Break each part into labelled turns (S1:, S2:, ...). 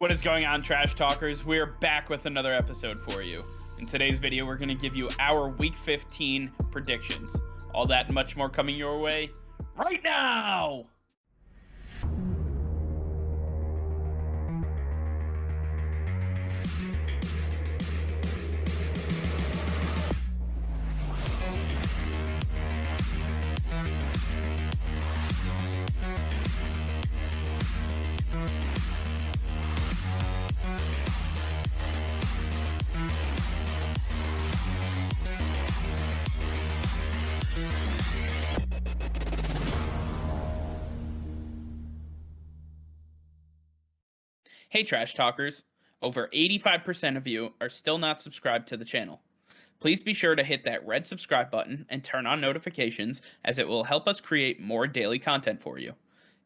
S1: What is going on, Trash Talkers? We're back with another episode for you. In today's video, we're going to give you our Week 15 predictions. All that and much more coming your way right now! Hey Trash Talkers, over 85% of you are still not subscribed to the channel. Please be sure to hit that red subscribe button and turn on notifications, as it will help us create more daily content for you.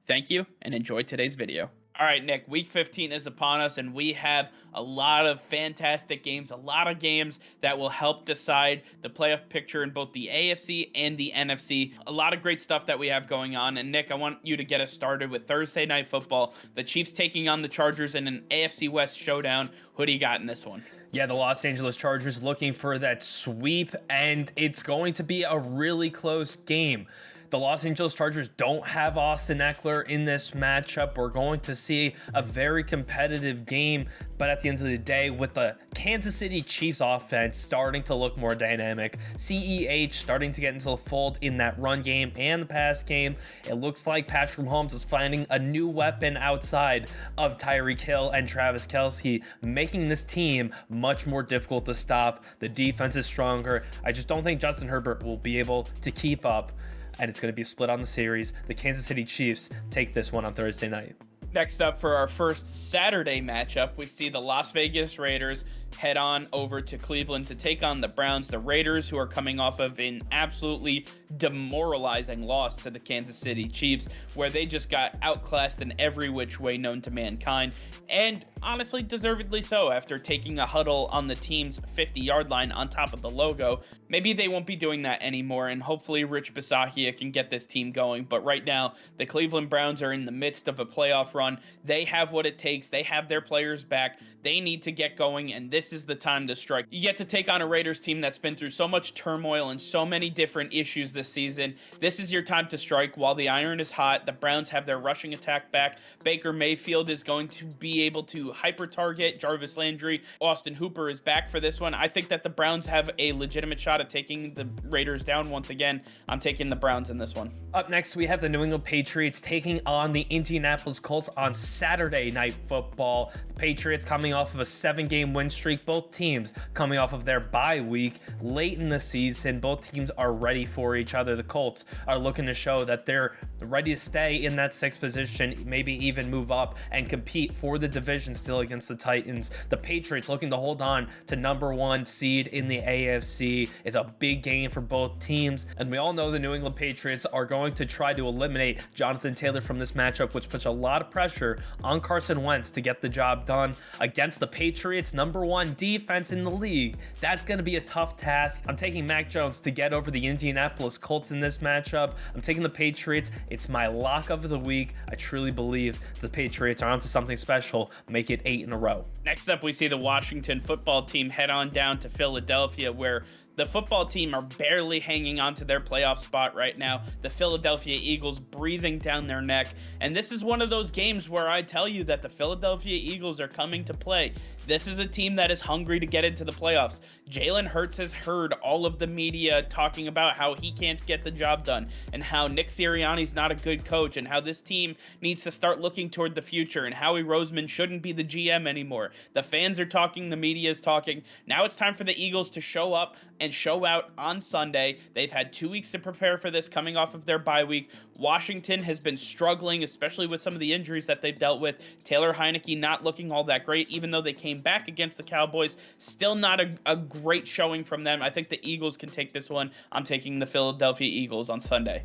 S1: Thank you and enjoy today's video. All right, Nick, week 15 is upon us, and we have a lot of fantastic games, a lot of games that will help decide the playoff picture in both the AFC and the NFC. A lot of great stuff that we have going on. And Nick, I want you to get us started with Thursday Night Football. The Chiefs taking on the Chargers in an AFC West showdown. Who do you got in this one?
S2: Yeah, the Los Angeles Chargers looking for that sweep, and it's going to be a really close game. The Los Angeles Chargers don't have Austin Eckler in this matchup. We're going to see a very competitive game, but at the end of the day, with the Kansas City Chiefs offense starting to look more dynamic, CEH starting to get into the fold in that run game and the pass game, it looks like Patrick Mahomes is finding a new weapon outside of Tyreek Hill and Travis Kelce, making this team much more difficult to stop. The defense is stronger. I just don't think Justin Herbert will be able to keep up, and it's going to be split on the series. The Kansas City Chiefs take this one on Thursday night.
S1: Next up, for our first Saturday matchup, we see the Las Vegas Raiders head on over to Cleveland to take on the Browns. The Raiders, who are coming off of an absolutely demoralizing loss to the Kansas City Chiefs, where they just got outclassed in every which way known to mankind, and honestly deservedly so, after taking a huddle on the team's 50-yard line on top of the logo. Maybe they won't be doing that anymore, and hopefully Rich Bisaccia can get this team going. But right now, the Cleveland Browns are in the midst of a playoff run. They have what it takes. They have their players back. They need to get going, and this is the time to strike. You get to take on a Raiders team that's been through so much turmoil and so many different issues this season. This is your time to strike while the iron is hot. The Browns have their rushing attack back. Baker Mayfield is going to be able to hyper-target Jarvis Landry. Austin Hooper is back for this one. I think that the Browns have a legitimate shot at taking the Raiders down once again. I'm taking the Browns in this one.
S2: Up next, we have the New England Patriots taking on the Indianapolis Colts on Saturday Night Football. The Patriots coming off of a 7-game win streak. Both teams coming off of their bye week late in the season. Both teams are ready for each other. The Colts are looking to show that they're ready to stay in that 6th position, maybe even move up and compete for the division still against the Titans. The Patriots looking to hold on to #1 seed in the AFC. It's a big game for both teams, and we all know the New England Patriots are going to try to eliminate Jonathan Taylor from this matchup, which puts a lot of pressure on Carson Wentz to get the job done against the Patriots' #1 defense in the league. That's going to be a tough task. I'm taking Mac Jones to get over the Indianapolis Colts in this matchup. I'm taking the Patriots. It's my lock of the week. I truly believe the Patriots are onto something special. Make it 8 in a row.
S1: Next up, we see the Washington football team head on down to Philadelphia, where the football team are barely hanging on to their playoff spot right now. The Philadelphia Eagles breathing down their neck. And this is one of those games where I tell you that the Philadelphia Eagles are coming to play. This is a team that is hungry to get into the playoffs. Jalen Hurts has heard all of the media talking about how he can't get the job done, and how Nick Sirianni's not a good coach, and how this team needs to start looking toward the future, and Howie Roseman shouldn't be the GM anymore. The fans are talking, the media is talking. Now it's time for the Eagles to show up and show out on Sunday. They've had 2 weeks to prepare for this, coming off of their bye week. Washington has been struggling, especially with some of the injuries that they've dealt with. Taylor Heineke not looking all that great, even though they came back against the Cowboys. Still not a great showing from them. I think the Eagles can take this one. I'm taking the Philadelphia Eagles on Sunday.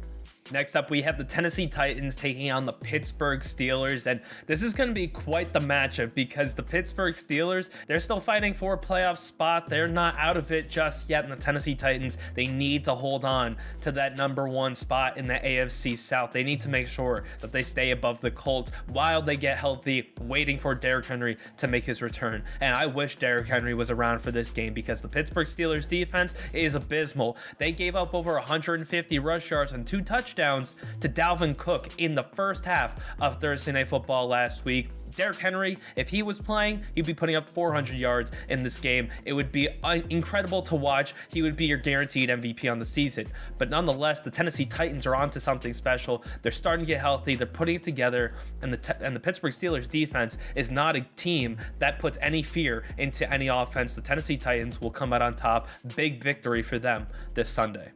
S2: Next up, we have the Tennessee Titans taking on the Pittsburgh Steelers, and this is going to be quite the matchup because the Pittsburgh Steelers, they're still fighting for a playoff spot. They're not out of it just yet, and the Tennessee Titans, they need to hold on to that #1 spot in the AFC South. They need to make sure that they stay above the Colts while they get healthy, waiting for Derrick Henry to make his return. And I wish Derrick Henry was around for this game because the Pittsburgh Steelers defense is abysmal. They gave up over 150 rush yards and 2 touchdowns to Dalvin Cook in the first half of Thursday Night Football last week. Derrick Henry, if he was playing, he'd be putting up 400 yards in this game. It would be incredible to watch. He would be your guaranteed MVP on the season. But nonetheless, the Tennessee Titans are onto something special. They're starting to get healthy. They're putting it together. And the Pittsburgh Steelers defense is not a team that puts any fear into any offense. The Tennessee Titans will come out on top. Big victory for them this Sunday.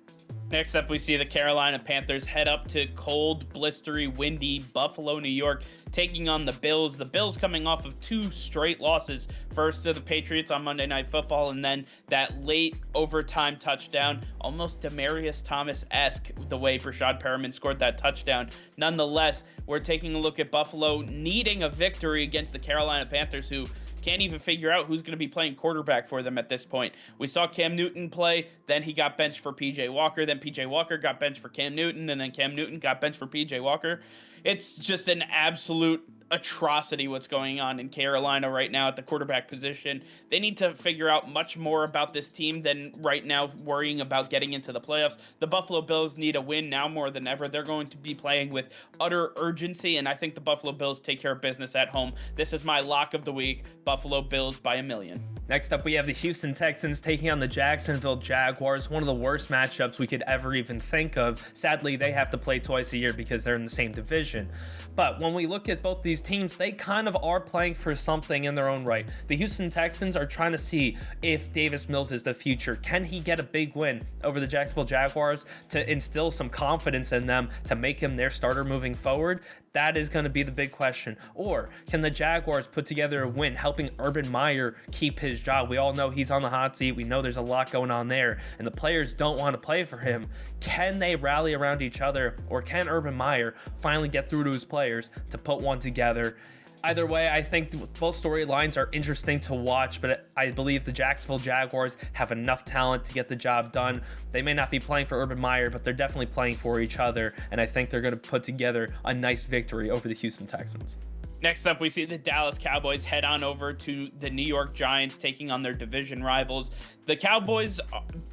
S1: Next up, we see the Carolina Panthers head up to cold, blistery, windy Buffalo, New York, taking on the Bills. The Bills coming off of 2 straight losses. First to the Patriots on Monday Night Football, and then that late overtime touchdown, almost Demaryius Thomas-esque, the way Brashad Perriman scored that touchdown. Nonetheless, we're taking a look at Buffalo needing a victory against the Carolina Panthers, who can't even figure out who's going to be playing quarterback for them at this point. We saw Cam Newton play, then he got benched for PJ Walker, then PJ Walker got benched for Cam Newton, and then Cam Newton got benched for PJ Walker. It's just an absolute atrocity what's going on in Carolina right now at the quarterback position. They need to figure out much more about this team than right now worrying about getting into the playoffs. The Buffalo Bills need a win now more than ever. They're going to be playing with utter urgency, and I think the Buffalo Bills take care of business at home. This is my lock of the week, Buffalo Bills by 1,000,000.
S2: Next up, we have the Houston Texans taking on the Jacksonville Jaguars, one of the worst matchups we could ever even think of. Sadly, they have to play twice a year because they're in the same division. But when we look at both these teams, they kind of are playing for something in their own right. The Houston Texans are trying to see if Davis Mills is the future. Can he get a big win over the Jacksonville Jaguars to instill some confidence in them to make him their starter moving forward? That is going to be the big question. Or can the Jaguars put together a win helping Urban Meyer keep his job? We all know he's on the hot seat. We know there's a lot going on there, and the players don't want to play for him. Can they rally around each other, or can Urban Meyer finally get through to his players to put one together? Either way, I think both storylines are interesting to watch, but I believe the Jacksonville Jaguars have enough talent to get the job done. They may not be playing for Urban Meyer, but they're definitely playing for each other, and I think they're going to put together a nice victory over the Houston Texans.
S1: Next up, we see the Dallas Cowboys head on over to the New York Giants, taking on their division rivals. The Cowboys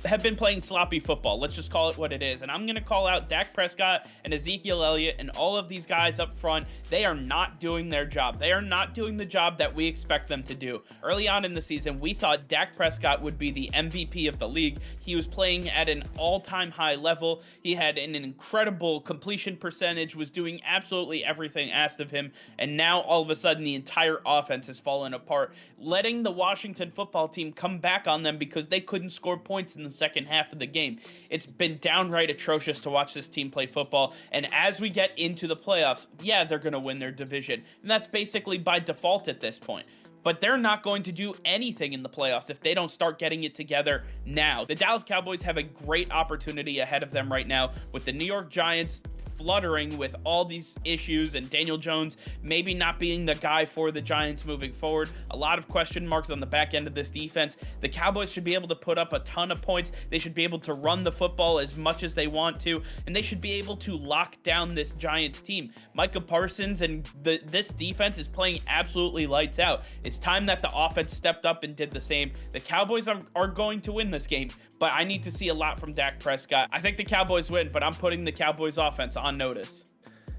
S1: have been playing sloppy football. Let's just call it what it is. And I'm going to call out Dak Prescott and Ezekiel Elliott and all of these guys up front. They are not doing their job. They are not doing the job that we expect them to do. Early on in the season, we thought Dak Prescott would be the MVP of the league. He was playing at an all-time high level. He had an incredible completion percentage, was doing absolutely everything asked of him. And now, all of a sudden, the entire offense has fallen apart, letting the Washington football team come back on them because they couldn't score points in the second half of the game. It's been downright atrocious to watch this team play football, and as we get into the playoffs, yeah, they're going to win their division, and that's basically by default at this point. But they're not going to do anything in the playoffs if they don't start getting it together now. The Dallas Cowboys have a great opportunity ahead of them right now with the New York Giants fluttering with all these issues and Daniel Jones maybe not being the guy for the Giants moving forward. A lot of question marks on the back end of this defense. The Cowboys should be able to put up a ton of points. They should be able to run the football as much as they want to, and they should be able to lock down this Giants team. Micah Parsons and this defense is playing absolutely lights out. It's time that the offense stepped up and did the same. The Cowboys are going to win this game, but I need to see a lot from Dak Prescott. I think the Cowboys win, but I'm putting the Cowboys offense on notice.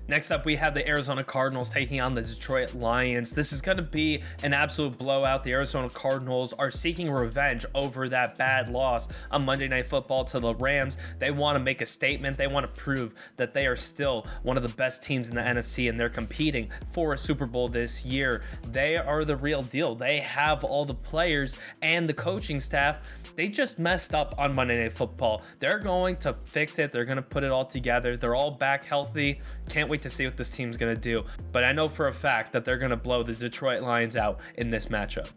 S2: Next up, we have the Arizona Cardinals taking on the Detroit Lions. This is going to be an absolute blowout. The Arizona Cardinals are seeking revenge over that bad loss on Monday Night Football to the Rams. They want to make a statement. They want to prove that they are still one of the best teams in the NFC, and they're competing for a Super Bowl this year. They are the real deal. They have all the players and the coaching staff. They just messed up on Monday Night Football. They're going to fix it. They're going to put it all together. They're all back healthy. Can't wait to see what this team's going to do. But I know for a fact that they're going to blow the Detroit Lions out in this matchup.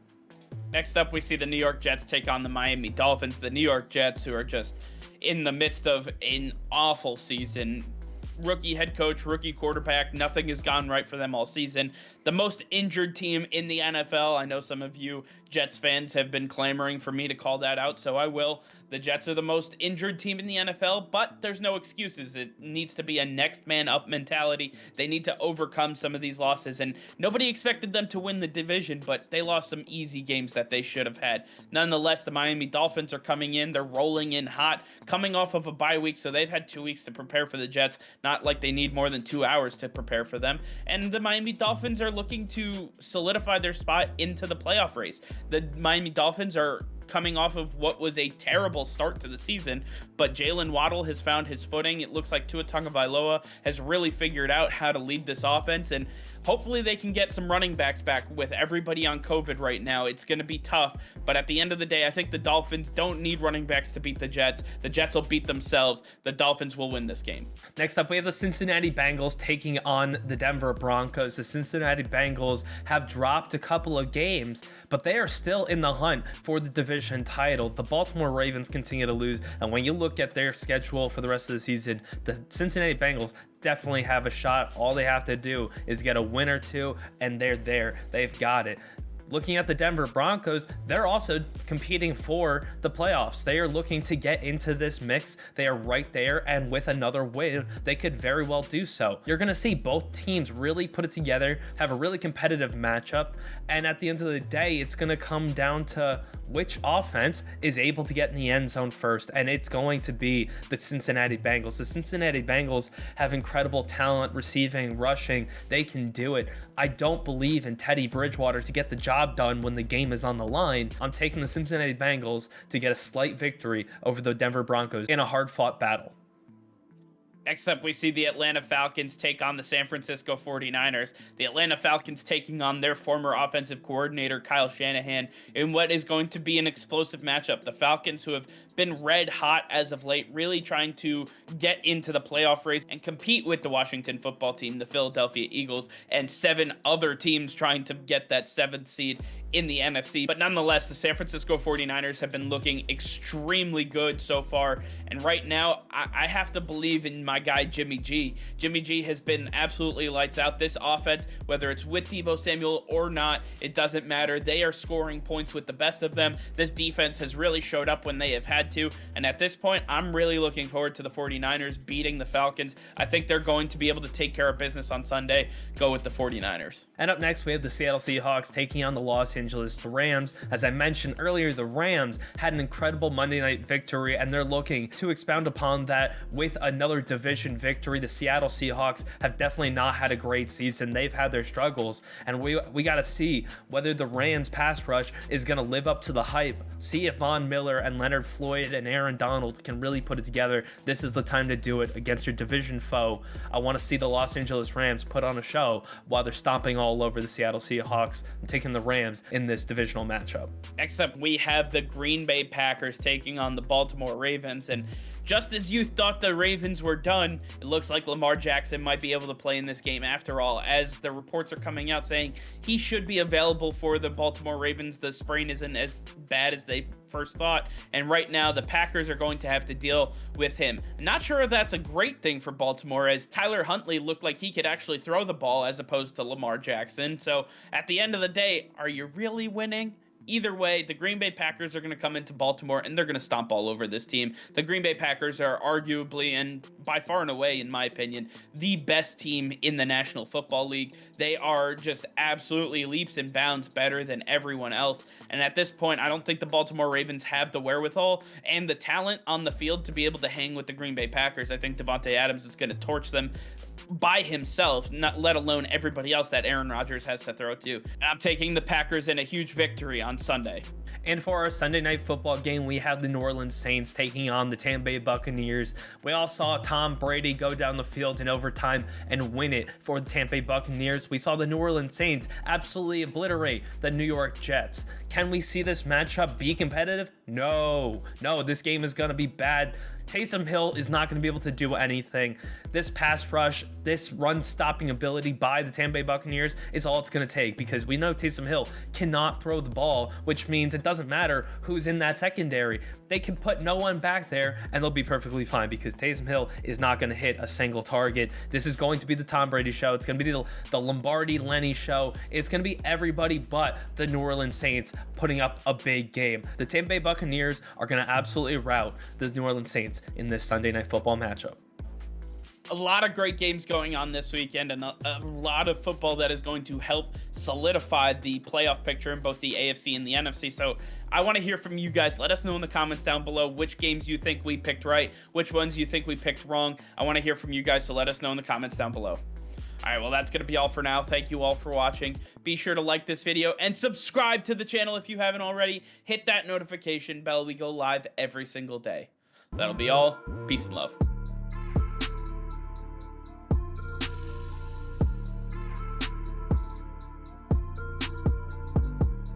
S1: Next up, we see the New York Jets take on the Miami Dolphins. The New York Jets, who are just in the midst of an awful season. rookie head coach, rookie quarterback. Nothing has gone right for them all season. The most injured team in the NFL. I know some of you Jets fans have been clamoring for me to call that out, so I will. The Jets are the most injured team in the NFL, but there's no excuses. It needs to be a next man up mentality. They need to overcome some of these losses, and nobody expected them to win the division, but they lost some easy games that they should have had. Nonetheless, the Miami Dolphins are coming in. They're rolling in hot, coming off of a bye week, so they've had 2 weeks to prepare for the Jets. Not like they need more than 2 hours to prepare for them. And the Miami Dolphins are looking to solidify their spot into the playoff race. The Miami Dolphins are coming off of what was a terrible start to the season, but Jalen Waddle has found his footing. It looks like Tua Tagovailoa has really figured out how to lead this offense, and hopefully they can get some running backs back. With everybody on COVID right now, it's going to be tough, but at the end of the day, I think the Dolphins don't need running backs to beat the Jets. The Jets will beat themselves. The Dolphins will win this game.
S2: Next up, we have the Cincinnati Bengals taking on the Denver Broncos. The Cincinnati Bengals have dropped a couple of games, but they are still in the hunt for the division title. The Baltimore Ravens continue to lose, and when you look at their schedule for the rest of the season, the Cincinnati Bengals definitely have a shot. All they have to do is get a win or two, and they're there. They've got it. Looking at the Denver Broncos, they're also competing for the playoffs. They are looking to get into this mix. They are right there, and with another win, they could very well do so. You're going to see both teams really put it together, have a really competitive matchup, and at the end of the day, it's going to come down to which offense is able to get in the end zone first, and it's going to be the Cincinnati Bengals. The Cincinnati Bengals have incredible talent, receiving, rushing. They can do it. I don't believe in Teddy Bridgewater to get the job done when the game is on the line. I'm taking the Cincinnati Bengals to get a slight victory over the Denver Broncos in a hard-fought battle.
S1: Next up, we see the Atlanta Falcons take on the San Francisco 49ers. The Atlanta Falcons taking on their former offensive coordinator, Kyle Shanahan, in what is going to be an explosive matchup. The Falcons, who have been red hot as of late, really trying to get into the playoff race and compete with the Washington football team, the Philadelphia Eagles, and 7 other teams trying to get that 7th seed in the NFC. But nonetheless, the San Francisco 49ers have been looking extremely good so far. And right now, I have to believe in my guy, Jimmy G. Jimmy G has been absolutely lights out. This offense, whether it's with Deebo Samuel or not, it doesn't matter. They are scoring points with the best of them. This defense has really showed up when they have had to. And at this point, I'm really looking forward to the 49ers beating the Falcons. I think they're going to be able to take care of business on Sunday. Go with the 49ers.
S2: And up next, we have the Seattle Seahawks taking on the Los Angeles Rams. As I mentioned earlier, the Rams had an incredible Monday night victory, and they're looking to expound upon that with another division victory. The Seattle Seahawks have definitely not had a great season. They've had their struggles, and we got to see whether the Rams pass rush is going to live up to the hype. See if Von Miller and Leonard Floyd and Aaron Donald can really put it together. This is the time to do it against your division foe. I want to see the Los Angeles Rams put on a show while they're stomping all over the Seattle Seahawks and taking the Rams in this divisional matchup.
S1: Next up, we have the Green Bay Packers taking on the Baltimore Ravens, and just as you thought the Ravens were done, it looks like Lamar Jackson might be able to play in this game after all, as the reports are coming out saying he should be available for the Baltimore Ravens. The sprain isn't as bad as they first thought, and right now the Packers are going to have to deal with him. Not sure if that's a great thing for Baltimore, as Tyler Huntley looked like he could actually throw the ball as opposed to Lamar Jackson. So at the end of the day, are you really winning? Either way, the Green Bay Packers are going to come into Baltimore and they're going to stomp all over this team. The Green Bay Packers are arguably, and by far and away, in my opinion, the best team in the National Football League. They are just absolutely leaps and bounds better than everyone else. And at this point, I don't think the Baltimore Ravens have the wherewithal and the talent on the field to be able to hang with the Green Bay Packers. I think Devontae Adams is going to torch them by himself, not let alone everybody else that Aaron Rodgers has to throw to. And I'm taking the Packers in a huge victory on Sunday.
S2: And for our Sunday night football game, we have the New Orleans Saints taking on the Tampa Bay Buccaneers. We all saw Tom Brady go down the field in overtime and win it for the Tampa Bay Buccaneers. We saw the New Orleans Saints absolutely obliterate the New York Jets. Can we see this matchup be competitive? No, this game is going to be bad. Taysom Hill is not going to be able to do anything. This pass rush, this run-stopping ability by the Tampa Bay Buccaneers is all it's going to take, because we know Taysom Hill cannot throw the ball, which means a doesn't matter who's in that secondary. They can put no one back there and they'll be perfectly fine because Taysom Hill is not going to hit a single target. This is going to be the Tom Brady show. It's going to be the Lombardi Lenny show. It's going to be everybody but the New Orleans Saints putting up a big game. The Tampa Bay Buccaneers are going to absolutely rout the New Orleans Saints in this Sunday Night Football matchup.
S1: A lot of great games going on this weekend, and a lot of football that is going to help solidify the playoff picture in both the AFC and the NFC. So I want to hear from you guys. Let us know in the comments down below which games you think we picked right, which ones you think we picked wrong. I want to hear from you guys, so let us know in the comments down below. All right, well, that's going to be all for now. Thank you all for watching. Be sure to like this video and subscribe to the channel if you haven't already. Hit that notification bell. We go live every single day. That'll be all. Peace and love.